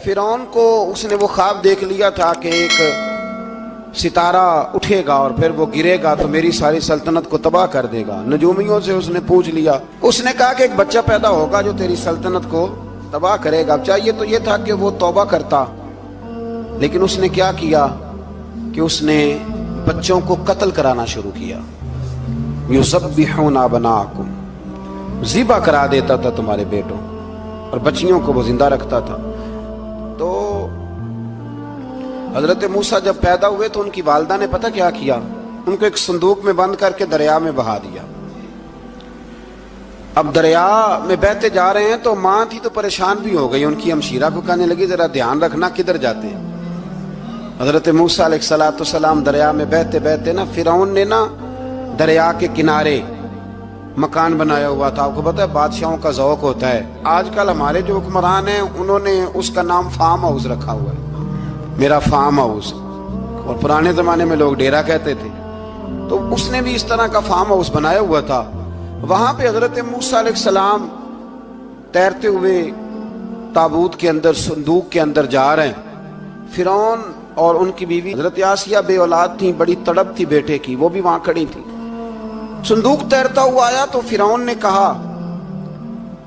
فرعون کو اس نے وہ خواب دیکھ لیا تھا کہ ایک ستارہ اٹھے گا اور پھر وہ گرے گا تو میری ساری سلطنت کو تباہ کر دے گا۔ نجومیوں سے اس نے پوچھ لیا، اس نے کہا کہ ایک بچہ پیدا ہوگا جو تیری سلطنت کو تباہ کرے گا۔ چاہیے تو یہ تھا کہ وہ توبہ کرتا، لیکن اس نے کیا کیا کہ اس نے بچوں کو قتل کرانا شروع کیا۔ یذبحون ابناءکم، ذبح کرا دیتا تھا تمہارے بیٹوں اور بچیوں کو وہ زندہ رکھتا تھا۔ تو حضرت موسیٰ جب پیدا ہوئے تو ان کی والدہ نے پتہ کیا کیا، ان کو ایک صندوق میں بند کر کے دریا میں بہا دیا۔ اب دریا میں بہتے جا رہے ہیں تو ماں تھی تو پریشان بھی ہو گئی، ان کی ہمشیرہ کو کہنے لگی ذرا دھیان رکھنا کدھر جاتے ہیں۔ حضرت موسیٰ علیہ السلام دریا میں بہتے بہتے نا، فرعون نے نا دریا کے کنارے مکان بنایا ہوا تھا۔ آپ کو پتہ ہے بادشاہوں کا ذوق ہوتا ہے، آج کل ہمارے جو حکمران ہیں انہوں نے اس کا نام فارم ہاؤس رکھا ہوا ہے، میرا فارم ہاؤس، اور پرانے زمانے میں لوگ ڈیرا کہتے تھے۔ تو اس نے بھی اس طرح کا فارم ہاؤس بنایا ہوا تھا۔ وہاں پہ حضرت موسیٰ علیہ السلام تیرتے ہوئے تابوت کے اندر، صندوق کے اندر جا رہے ہیں۔ فرعون اور ان کی بیوی حضرت آسیہ بے اولاد تھیں، بڑی تڑپ تھی بیٹے کی، وہ بھی وہاں کھڑی تھی۔ صندوق تیرتا ہوا آیا تو فرعون نے کہا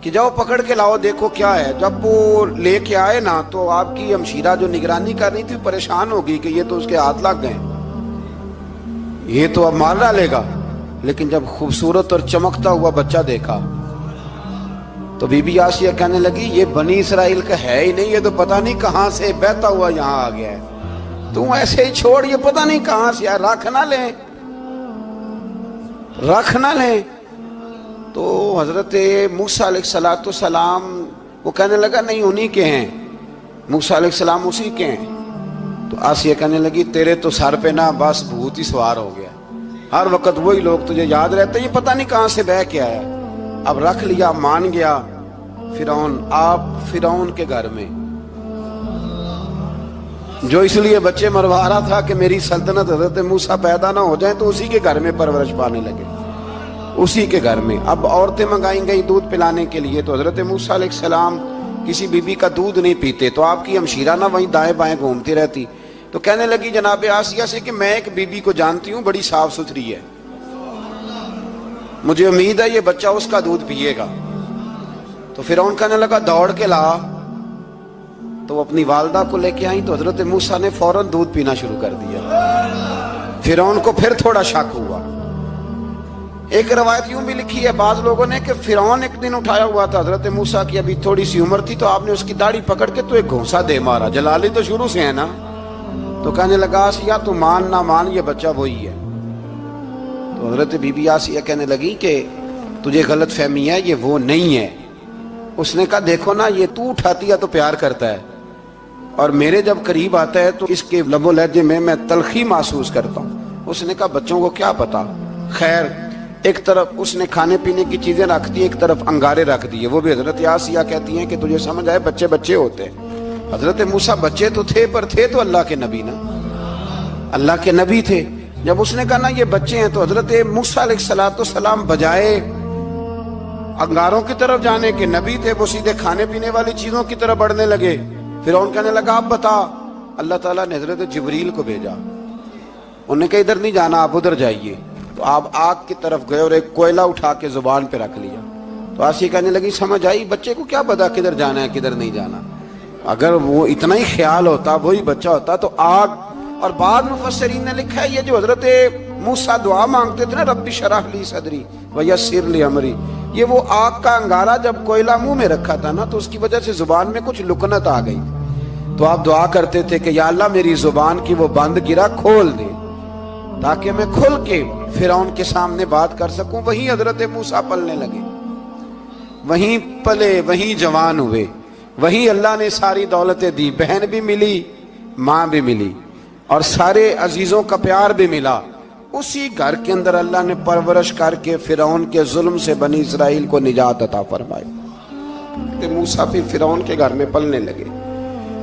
کہ جاؤ پکڑ کے لاؤ دیکھو کیا ہے۔ جب وہ لے کے آئے نا تو آپ کی ہمشیرہ جو نگرانی کر رہی تھی پریشان ہوگی کہ یہ تو اس کے ہاتھ لگ گئے، یہ تو اب مار ڈالے گا۔ لیکن جب خوبصورت اور چمکتا ہوا بچہ دیکھا تو بی بی آسیہ کہنے لگی یہ بنی اسرائیل کا ہے ہی نہیں، یہ تو پتہ نہیں کہاں سے بہتا ہوا یہاں آ گیا ہے، تم ایسے ہی چھوڑ، یہ پتہ نہیں کہاں سے رکھ نہ لیں، رکھ نہ لیں۔ تو حضرت موسیٰ علیہ السلام وہ کہنے لگا نہیں انہی کے ہیں، موسیٰ علیہ السلام اسی کے ہیں۔ تو آسیہ کہنے لگی تیرے تو سر پہ نا بس بھوت ہی سوار ہو گیا، ہر وقت وہی لوگ تجھے یاد رہتے، یہ پتہ نہیں کہاں سے بہ کے آیا۔ اب رکھ لیا، مان گیا فرعون۔ آپ فرعون کے گھر میں جو اس لیے بچے مروا رہا تھا کہ میری سلطنت حضرت موسیٰ پیدا نہ ہو جائیں، تو اسی کے گھر میں پرورش پانے لگے، اسی کے گھر میں۔ اب عورتیں منگائیں گئی دودھ پلانے کے لیے، تو حضرت موسیٰ علیہ السلام کسی بی بی کا دودھ نہیں پیتے، تو آپ کی ہمشیرہ نہ وہیں دائیں بائیں گھومتی رہتی۔ تو کہنے لگی جناب آسیہ سے کہ میں ایک بی بی کو جانتی ہوں، بڑی صاف ستھری ہے، مجھے امید ہے یہ بچہ اس کا دودھ پیے گا۔ تو فرعون کہنے لگا دوڑ کے لا، تو اپنی والدہ کو لے کے آئیں تو حضرت موسیٰ نے فوراً دودھ پینا شروع کر دیا۔ فرعون کو پھر تھوڑا شک ہوا۔ ایک روایت یوں بھی لکھی ہے بعض لوگوں نے کہ فرعون ایک دن اٹھایا ہوا تھا حضرت موسیٰ کی، ابھی تھوڑی سی عمر تھی، تو آپ نے اس کی داڑھی پکڑ کے تو ایک گھونسا دے مارا، جلالی تو شروع سے ہے نا۔ تو کہنے لگا آسیہ تو مان نہ مان یہ بچہ وہی ہے۔ تو حضرت بی بی آسیہ کہنے لگی کہ تجھے غلط فہمی ہے، یہ وہ نہیں ہے۔ اس نے کہا دیکھو نا یہ تو اٹھاتی ہے تو پیار کرتا ہے، اور میرے جب قریب آتا ہے تو اس کے لب و لہجے میں تلخی محسوس کرتا ہوں۔ اس نے کہا بچوں کو کیا پتا۔ خیر ایک طرف اس نے کھانے پینے کی چیزیں رکھ دی، ایک طرف انگارے رکھ دیے۔ وہ بھی حضرت آسیہ کہتی ہیں کہ تجھے سمجھ آئے بچے بچے ہوتے ہیں۔ حضرت موسیٰ بچے تو تھے پر تھے تو اللہ کے نبی نا، اللہ کے نبی تھے۔ جب اس نے کہا نا یہ بچے ہیں، تو حضرت موسیٰ علیہ السلام بجائے انگاروں کی طرف جانے کے، نبی تھے، وہ سیدھے کھانے پینے والی چیزوں کی طرف بڑھنے لگے۔ فرعون کہنے لگا اب بتا۔ اللہ تعالیٰ نے حضرت جبریل کو بھیجا، انہوں نے کہا ادھر نہیں جانا آپ ادھر جائیے۔ تو آپ آگ کی طرف گئے اور ایک کوئلہ اٹھا کے زبان پہ رکھ لیا۔ تو آسیہ کہنے لگی سمجھ آئی، بچے کو کیا پتا کدھر جانا ہے کدھر نہیں جانا، اگر وہ اتنا ہی خیال ہوتا وہی بچہ ہوتا تو آگ۔ اور بعض مفسرین نے لکھا ہے یہ جو حضرت موسیٰ دعا مانگتے تھے نا رب اشرح لی صدری ویسر لی امری، یہ وہ آگ کا انگارہ جب کوئلہ منہ میں رکھا تھا نا تو اس کی وجہ سے زبان میں کچھ لکنت آ گئی، تو آپ دعا کرتے تھے کہ یا اللہ میری زبان کی وہ بند گرا کھول دے تاکہ میں کھل کے فرعون کے سامنے بات کر سکوں۔ وہیں حضرت موسیٰ پلنے لگے، وہیں پلے، وہیں جوان ہوئے، وہیں اللہ نے ساری دولتیں دی، بہن بھی ملی، ماں بھی ملی، اور سارے عزیزوں کا پیار بھی ملا۔ اسی گھر کے اندر اللہ نے پرورش کر کے فرعون کے ظلم سے بنی اسرائیل کو نجات عطا فرمائی۔ موسیٰ پھر فرعون کے گھر میں پلنے لگے،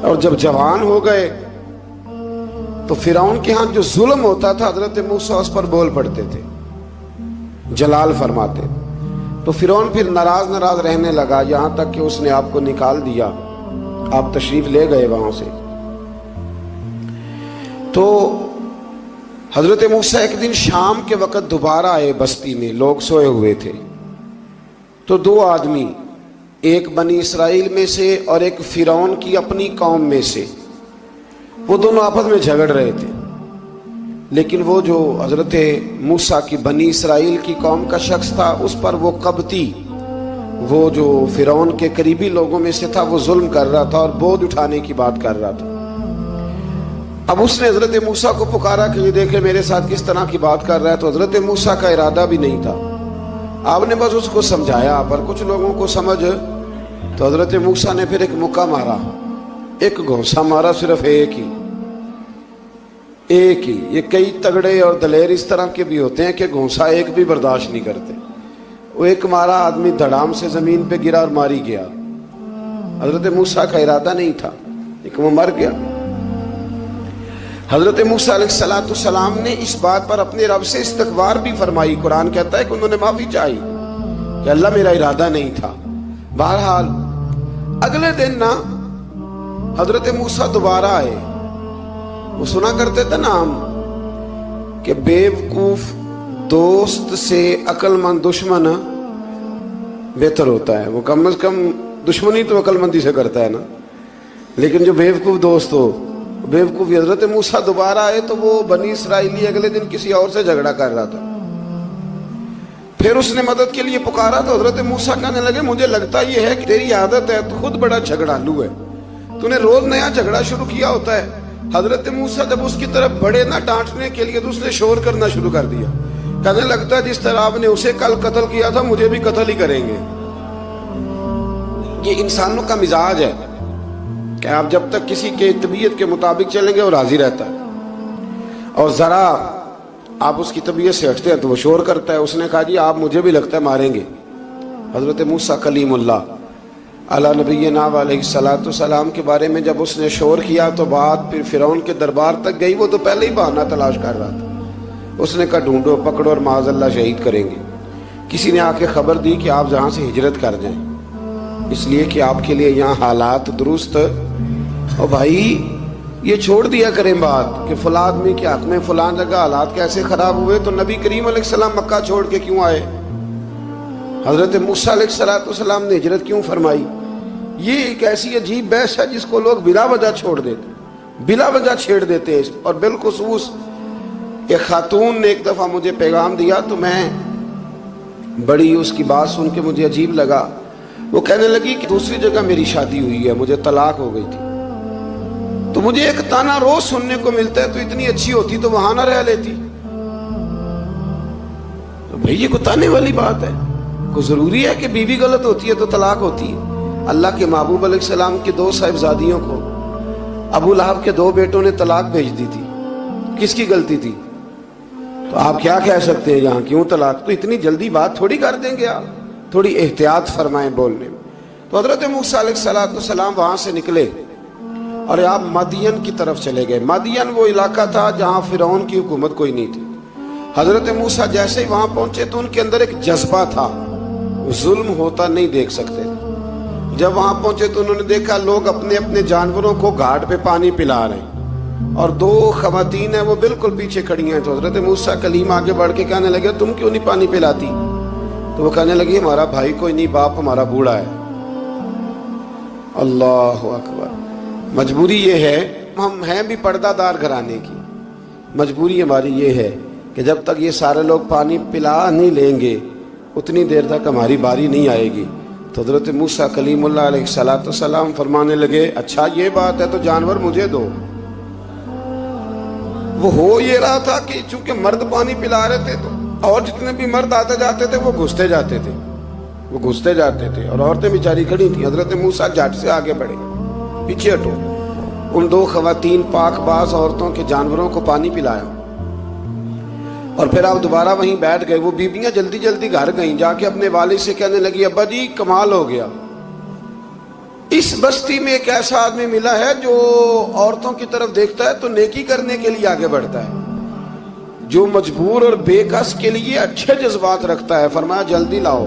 اور جب جوان ہو گئے تو فرعون کے ہاں جو ظلم ہوتا تھا حضرت موسیٰ اس پر بول پڑتے تھے، جلال فرماتے۔ تو فرعون پھر ناراض رہنے لگا، یہاں تک کہ اس نے آپ کو نکال دیا آپ تشریف لے گئے وہاں سے. تو حضرت موسیٰ ایک دن شام کے وقت دوبارہ آئے بستی میں، لوگ سوئے ہوئے تھے. تو دو آدمی، ایک بنی اسرائیل میں سے اور ایک فرعون کی اپنی قوم میں سے، وہ دونوں آپس میں جھگڑ رہے تھے. لیکن وہ جو حضرت موسیٰ کی بنی اسرائیل کی قوم کا شخص تھا، اس پر وہ قبطی، وہ جو فرعون کے قریبی لوگوں میں سے تھا، وہ ظلم کر رہا تھا اور بوجھ اٹھانے کی بات کر رہا تھا. اب اس نے حضرت موسیٰ کو پکارا کہ یہ دیکھے میرے ساتھ کس طرح کی بات کر رہا ہے. تو حضرت موسیٰ کا ارادہ بھی نہیں تھا، آپ نے بس اس کو سمجھایا. پر کچھ لوگوں کو سمجھ، تو حضرت موسیٰ نے پھر ایک مکہ مارا، ایک گھونسا مارا، صرف ایک ہی. یہ کئی تگڑے اور دلیر اس طرح کے بھی ہوتے ہیں کہ گھونسا ایک بھی برداشت نہیں کرتے. وہ ایک مارا، آدمی دھڑام سے زمین پہ گرا اور ماری گیا. حضرت موسیٰ کا ارادہ نہیں تھا لیکن وہ مر گیا. حضرت موسیٰ علیہ السلام نے اس بات پر اپنے رب سے استغفار بھی فرمائی. قرآن کہتا ہے کہ انہوں نے معافی چاہی کہ اللہ میرا ارادہ نہیں تھا. بہرحال اگلے دن نا حضرت موسیٰ دوبارہ آئے. وہ سنا کرتے تھے نا ہم کہ بیوقوف دوست سے عقل مند دشمن بہتر ہوتا ہے. وہ کم از کم دشمنی تو عقل مندی سے کرتا ہے نا، لیکن جو بیوقوف دوست ہو بیوقوفی. حضرت موسیٰ دوبارہ آئے تو وہ بنی اسرائیلی اگلے دن کسی اور سے جھگڑا کر رہا تھا. پھر اس نے مدد کے لیے پکارا تو حضرت موسیٰ کہنے لگے مجھے لگتا یہ ہے کہ تیری عادت ہے، تو خود بڑا جھگڑالو ہے، تو نے روز نیا جھگڑا شروع کیا ہوتا ہے. حضرت موسیٰ جب اس کی طرف بڑھے نہ ڈانٹنے کے لیے تو اس نے شور کرنا شروع کر دیا. کہنے لگتا ہے جس طرح آپ نے اسے کل قتل کیا تھا مجھے بھی قتل ہی کریں گے. یہ انسانوں کا مزاج ہے کہ آپ جب تک کسی کے طبیعت کے مطابق چلیں گے وہ راضی رہتا ہے، اور ذرا آپ اس کی طبیعت سے ہٹتے ہیں تو وہ شور کرتا ہے. اس نے کہا جی آپ مجھے بھی لگتا ہے ماریں گے. حضرت موسیٰ کلیم اللہ علیہ نبینا علیہ السلام کے بارے میں جب اس نے شور کیا تو بات پھر فرعون کے دربار تک گئی. وہ تو پہلے ہی بہانہ تلاش کر رہا تھا. اس نے کہا ڈھونڈو، پکڑو اور معاذ اللہ شہید کریں گے. کسی نے آ کے خبر دی کہ آپ یہاں سے ہجرت کر جائیں، اس لیے کہ آپ کے لیے یہاں حالات درست. اور بھائی یہ چھوڑ دیا کریں بات کہ فلاں آدمی کے حق میں فلاں جگہ حالات کیسے خراب ہوئے. تو نبی کریم علیہ السلام مکہ چھوڑ کے کیوں آئے؟ حضرت موسیٰ علیہ السلام نے ہجرت کیوں فرمائی؟ یہ ایک ایسی عجیب بحث ہے جس کو لوگ بلا وجہ چھوڑ دیتے، بلا وجہ چھیڑ دیتے ہیں. اور بالخصوص ایک خاتون نے ایک دفعہ مجھے پیغام دیا تو میں بڑی اس کی بات سن کے مجھے عجیب لگا. وہ کہنے لگی کہ دوسری جگہ میری شادی ہوئی ہے، مجھے طلاق ہو گئی تھی، تو مجھے ایک تانا روز سننے کو ملتا ہے تو اتنی اچھی ہوتی تو وہاں نہ رہ لیتی. تو بھئی یہ کوئی تانے والی بات ہے؟ کوئی ضروری ہے کہ بیوی غلط ہوتی ہے تو طلاق ہوتی ہے؟ اللہ کے محبوب علیہ السلام کی دو صاحبزادیوں کو ابو لہب کے دو بیٹوں نے طلاق بھیج دی تھی. کس کی غلطی تھی؟ تو آپ کیا کہہ سکتے ہیں یہاں کیوں طلاق؟ تو اتنی جلدی بات تھوڑی کر دیں گے آپ، تھوڑی احتیاط فرمائیں بولنے میں. تو حضرت موسیٰ علیہ السلام وہاں سے نکلے اور آپ مدین کی طرف چلے گئے. مدین وہ علاقہ تھا جہاں فرعون کی حکومت کوئی نہیں تھی. حضرت موسیٰ جیسے ہی وہاں پہنچے تو ان کے اندر ایک جذبہ تھا، ظلم ہوتا نہیں دیکھ سکتے. جب وہاں پہنچے تو انہوں نے دیکھا لوگ اپنے اپنے جانوروں کو گھاٹ پہ پانی پلا رہے ہیں اور دو خواتین ہیں وہ بالکل پیچھے کھڑی ہیں. تو حضرت موسیٰ کلیم آگے بڑھ کے کہنے لگے تم کیوں نہیں پانی پلاتی؟ تو وہ کہنے لگی ہمارا بھائی کوئی نہیں، باپ ہمارا بوڑھا ہے. اللہ اکبر. مجبوری یہ ہے، ہم ہیں بھی پردہ دار گھرانے کی، مجبوری ہماری یہ ہے کہ جب تک یہ سارے لوگ پانی پلا نہیں لیں گے اتنی دیر تک ہماری باری نہیں آئے گی. تو حضرت موسیٰ کلیم اللہ علیہ السلام فرمانے لگے اچھا یہ بات ہے تو جانور مجھے دو. وہ ہو یہ رہا تھا کہ چونکہ مرد پانی پلا رہے تھے تو اور جتنے بھی مرد آتے جاتے تھے وہ گھستے جاتے تھے اور عورتیں بیچاری کھڑی تھیں. حضرت موسیٰ جھٹ سے آگے بڑھے، پیچھے ہٹو. ان دو خواتین پاک باز عورتوں کے جانوروں کو پانی پلایا اور پھر آپ دوبارہ وہیں بیٹھ گئے. وہ بیبیاں جلدی جلدی گھر گئیں، جا کے اپنے والد سے کہنے لگی ابا جی کمال ہو گیا، اس بستی میں ایک ایسا آدمی ملا ہے جو عورتوں کی طرف دیکھتا ہے تو نیکی کرنے کے لیے آگے بڑھتا ہے، جو مجبور اور بے کس کے لیے اچھے جذبات رکھتا ہے. فرمایا جلدی لاؤ.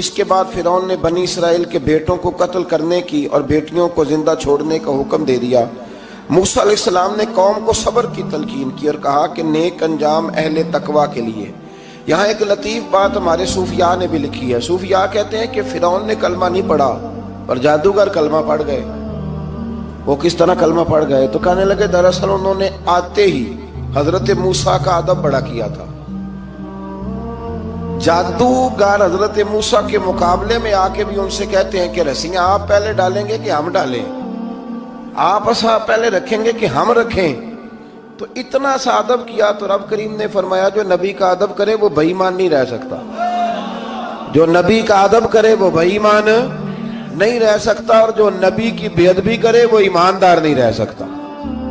اس کے بعد فرعون نے بنی اسرائیل کے بیٹوں کو قتل کرنے کی اور بیٹیوں کو زندہ چھوڑنے کا حکم دے دیا۔ موسیٰ علیہ السلام نے قوم کو صبر کی تلقین کی اور کہا کہ نیک انجام اہل تقوی کے لیے۔ یہاں ایک لطیف بات ہمارے صوفیاء نے بھی لکھی ہے۔ صوفیاء کہتے ہیں کہ فرعون نے کلمہ نہیں پڑھا اور جادوگر کلمہ پڑھ گئے۔ وہ کس طرح کلمہ پڑھ گئے؟ تو کہنے لگے دراصل انہوں نے آتے ہی حضرت موسیٰ کا ادب بڑا کیا تھا۔ جادوگر حضرت موسیٰ کے مقابلے میں آ کے بھی ان سے کہتے ہیں کہ رسیاں آپ پہلے ڈالیں گے کہ ہم ڈالیں، آپ اصحاب پہلے رکھیں گے کہ ہم رکھیں؟ تو اتنا سا ادب کیا تو رب کریم نے فرمایا جو نبی کا ادب کرے وہ بے ایمان نہیں رہ سکتا، جو نبی کا ادب کرے وہ بے ایمان نہیں رہ سکتا، اور جو نبی کی بے ادبی کرے وہ ایماندار نہیں رہ سکتا۔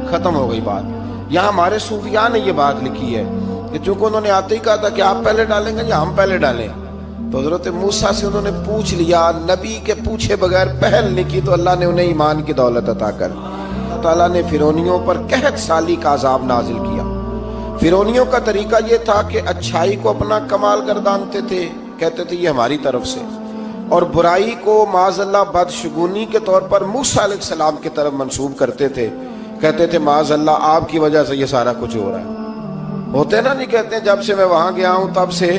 ختم ہو گئی بات۔ یہاں ہمارے صوفیاء نے یہ بات لکھی ہے کہ چونکہ انہوں نے آتے ہی کہا تھا کہ آپ پہلے ڈالیں گے یا ہم پہلے ڈالیں، تو حضرت موسیٰ سے انہوں نے پوچھ لیا، نبی کے پوچھے بغیر پہل نہیں کی تو اللہ نے انہیں ایمان کی دولت عطا کر۔ اللہ تعالیٰ نے فرعونیوں پر قحط سالی کا عذاب نازل کیا۔ فرعونیوں کا طریقہ یہ تھا کہ اچھائی کو اپنا کمال گردانتے تھے، کہتے تھے یہ ہماری طرف سے، اور برائی کو معاذ اللہ بدشگونی کے طور پر موسیٰ علیہ السلام کی طرف منسوب کرتے تھے، کہتے تھے معاذ اللہ آپ کی وجہ سے یہ سارا کچھ ہو رہا ہے۔ ہوتے نا، نہیں کہتے ہیں جب سے میں وہاں گیا ہوں تب سے۔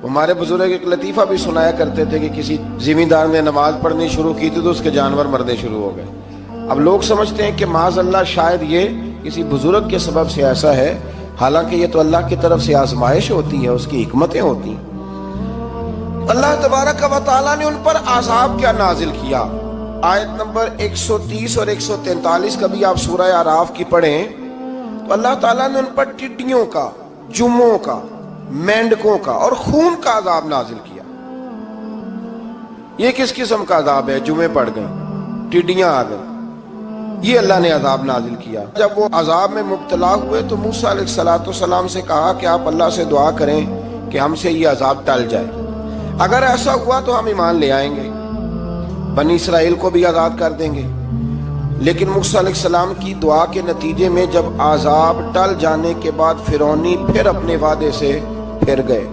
ہمارے بزرگ ایک لطیفہ بھی سنایا کرتے تھے کہ کسی زمیندار نے نماز پڑھنی شروع کی تھی تو اس کے جانور مرنے شروع ہو گئے۔ اب لوگ سمجھتے ہیں کہ معاذ اللہ شاید یہ کسی بزرگ کے سبب سے ایسا ہے، حالانکہ یہ تو اللہ کی طرف سے آزمائش ہوتی ہے، اس کی حکمتیں ہوتی ہیں۔ اللہ تبارک و تعالیٰ نے ان پر عذاب کیا نازل کیا؟ آیت نمبر 130 اور 143 کا بھی آپ سورہ اعراف کی پڑھیں تو اللہ تعالیٰ نے ان پر ٹڈیوں کا، جموں کا، مینڈکوں کا اور خون کا عذاب نازل کیا۔ یہ کس قسم کا عذاب ہے؟ جمعے پڑ گئے، ٹڈیاں آ گئیں، یہ اللہ نے عذاب نازل کیا۔ جب وہ عذاب میں مبتلا ہوئے تو موسیٰ علیہ السلام سے کہا کہ آپ اللہ سے دعا کریں کہ ہم سے یہ عذاب ٹل جائے، اگر ایسا ہوا تو ہم ایمان لے آئیں گے، بنی اسرائیل کو بھی آزاد کر دیں گے۔ لیکن موسیٰ علیہ السلام کی دعا کے نتیجے میں جب عذاب ٹل جانے کے بعد فرعونی پھر اپنے وعدے سے پھر گئے۔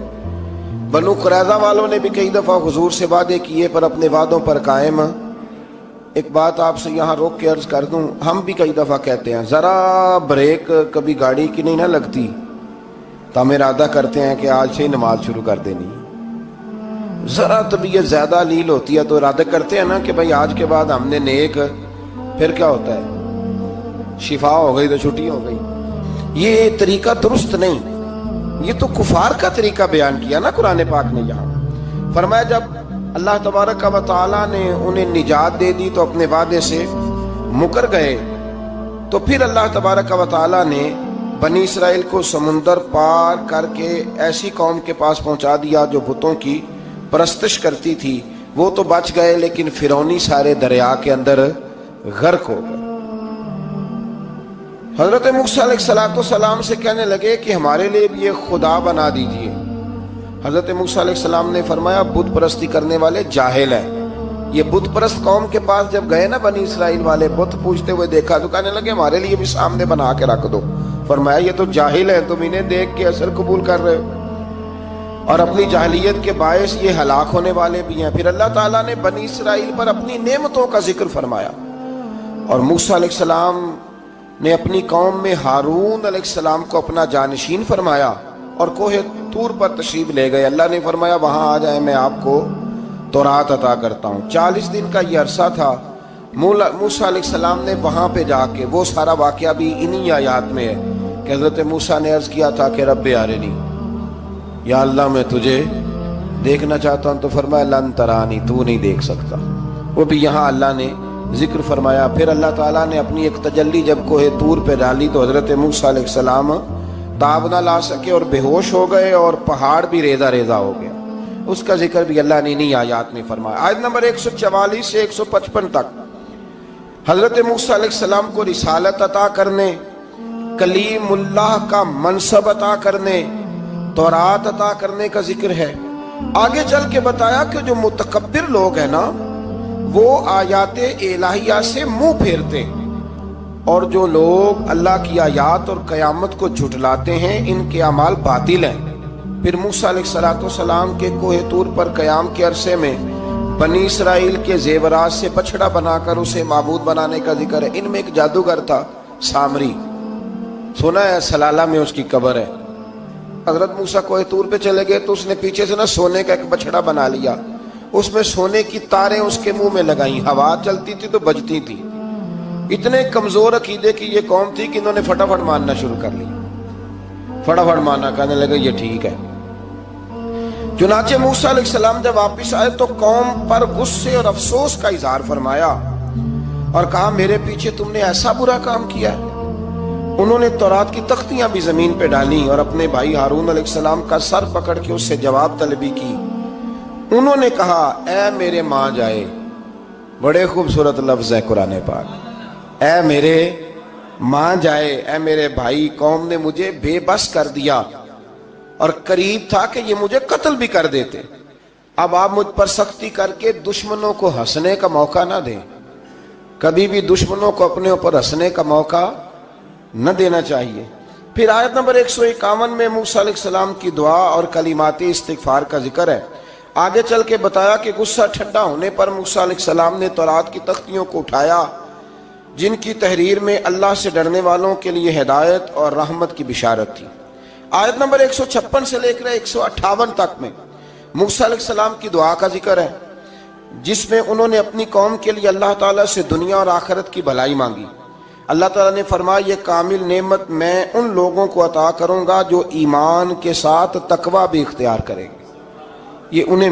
بنو قریظہ والوں نے بھی کئی دفعہ حضور سے وعدے کیے پر اپنے وعدوں پر قائم۔ ایک بات آپ سے یہاں روک کے عرض کر دوں، ہم بھی کئی دفعہ کہتے ہیں ذرا بریک کبھی گاڑی کی نہیں نہ لگتی تو ہم ارادہ کرتے ہیں کہ آج سے ہی نماز شروع کر دینی۔ ذرا طبیعت زیادہ لیل ہوتی ہے تو ارادہ کرتے ہیں نا کہ بھائی آج کے بعد ہم نے نیک، پھر کیا ہوتا ہے شفا ہو گئی تو چھٹی ہو گئی۔ یہ طریقہ درست نہیں، یہ تو کفار کا طریقہ بیان کیا نا قرآن پاک نے۔ یہاں فرمایا جب اللہ تبارک و تعالیٰ نے انہیں نجات دے دی تو اپنے وعدے سے مکر گئے، تو پھر اللہ تبارک و تعالیٰ نے بنی اسرائیل کو سمندر پار کر کے ایسی قوم کے پاس پہنچا دیا جو بتوں کی پرستش کرتی تھی۔ وہ تو بچ گئے لیکن فرعونی سارے دریا کے اندر غرق ہو گئے۔ حضرت موسیٰ علیہ السلام سے کہنے لگے کہ ہمارے لیے بھی ایک خدا بنا دیجئے۔ حضرت موسیٰ علیہ السلام نے فرمایا بت پرستی کرنے والے جاہل ہیں۔ یہ بت پرست قوم کے پاس جب گئے نا بنی اسرائیل والے، بت پوجتے ہوئے دیکھا تو کہنے لگے ہمارے لیے بھی سامنے بنا کے رکھ دو۔ فرمایا یہ تو جاہل ہیں، تم انہیں دیکھ کے اثر قبول کر رہے ہو اور اپنی جاہلیت کے باعث یہ ہلاک ہونے والے بھی ہیں۔ پھر اللہ تعالیٰ نے بنی اسرائیل پر اپنی نعمتوں کا ذکر فرمایا، اور موسیٰ علیہ السلام نے اپنی قوم میں ہارون علیہ السلام کو اپنا جانشین فرمایا اور کوہ طور پر تشریف لے گئے۔ اللہ نے فرمایا وہاں آ جائیں، میں آپ کو تورات عطا کرتا ہوں۔ 40 دن کا یہ عرصہ تھا۔ موسیٰ علیہ السلام نے وہاں پہ جا کے، وہ سارا واقعہ بھی انہی آیات میں ہے کہ حضرت موسیٰ نے عرض کیا تھا کہ رب ارنی، یا اللہ میں تجھے دیکھنا چاہتا ہوں، تو فرمایا لن ترانی، تو نہیں دیکھ سکتا۔ وہ بھی یہاں اللہ نے ذکر فرمایا۔ پھر اللہ تعالیٰ نے اپنی ایک تجلی جب کوہ طور پہ ڈالی تو حضرت موسیٰ علیہ السلام تاب نہ لا سکے اور بے ہوش ہو گئے، اور پہاڑ بھی ریزہ ریزہ ہو گیا۔ اس کا ذکر بھی اللہ نے انہی آیات میں فرمایا۔ آیت نمبر 144 سے 155 تک حضرت موسیٰ علیہ السلام کو رسالت عطا کرنے، کلیم اللہ کا منصب عطا کرنے، تورات عطا کرنے کا ذکر ہے۔ آگے چل کے بتایا کہ جو متکبر لوگ ہیں نا وہ آیات الہیہ سے منہ پھیرتے ہیں، اور جو لوگ اللہ کی آیات اور قیامت کو جھٹلاتے ہیں ان کے اعمال باطل ہیں۔ پھر موسیٰ علیہ السلام کے کوہ طور پر قیام کے عرصے میں بنی اسرائیل کے زیورات سے بچڑا بنا کر اسے معبود بنانے کا ذکر ہے۔ ان میں ایک جادوگر تھا سامری، سنا ہے سلالہ میں اس کی قبر ہے۔ حضرت موسیٰ کوہ طور پہ چلے گئے تو اس نے پیچھے سے سونے کا ایک بچڑا بنا لیا، اس میں سونے کی تاریں اس کے منہ میں لگائیں، ہوا چلتی تھی تو بجتی تھی۔ اتنے کمزور عقیدے کی یہ قوم تھی کہ انہوں نے فٹافٹ ماننا شروع کر لیا، فٹافٹ ماننا، کہنے لگے یہ ٹھیک ہے۔ چنانچہ موسیٰ علیہ السلام جب واپس آئے تو قوم پر غصے اور افسوس کا اظہار فرمایا اور کہا میرے پیچھے تم نے ایسا برا کام کیا ہے۔ انہوں نے تورات کی تختیاں بھی زمین پہ ڈالیں اور اپنے بھائی ہارون علیہ السلام کا سر پکڑ کے اس سے جواب طلبی کی۔ انہوں نے کہا اے میرے ماں جائے، بڑے خوبصورت لفظ ہے قرآن پاک، اے میرے ماں جائے، اے میرے بھائی، قوم نے مجھے بے بس کر دیا اور قریب تھا کہ یہ مجھے قتل بھی کر دیتے۔ اب آپ مجھ پر سختی کر کے دشمنوں کو ہنسنے کا موقع نہ دیں، کبھی بھی دشمنوں کو اپنے اوپر ہنسنے کا موقع نہ دینا چاہیے۔ پھر آیت نمبر 151 میں موسیٰ علیہ السلام کی دعا اور کلمات استغفار کا ذکر ہے۔ آگے چل کے بتایا کہ غصہ ٹھنڈا ہونے پر موسیٰ علیہ السلام نے تورات کی تختیوں کو اٹھایا جن کی تحریر میں اللہ سے ڈرنے والوں کے لیے ہدایت اور رحمت کی بشارت تھی۔ آیت نمبر 156 سے لے کر 158 تک میں موسیٰ علیہ السلام کی دعا کا ذکر ہے، جس میں انہوں نے اپنی قوم کے لیے اللہ تعالیٰ سے دنیا اور آخرت کی بھلائی مانگی۔ اللہ تعالیٰ نے فرمایا یہ کامل نعمت میں ان لوگوں کو عطا کروں گا جو ایمان کے ساتھ تقوی بھی اختیار کریں گے، یہ انہیں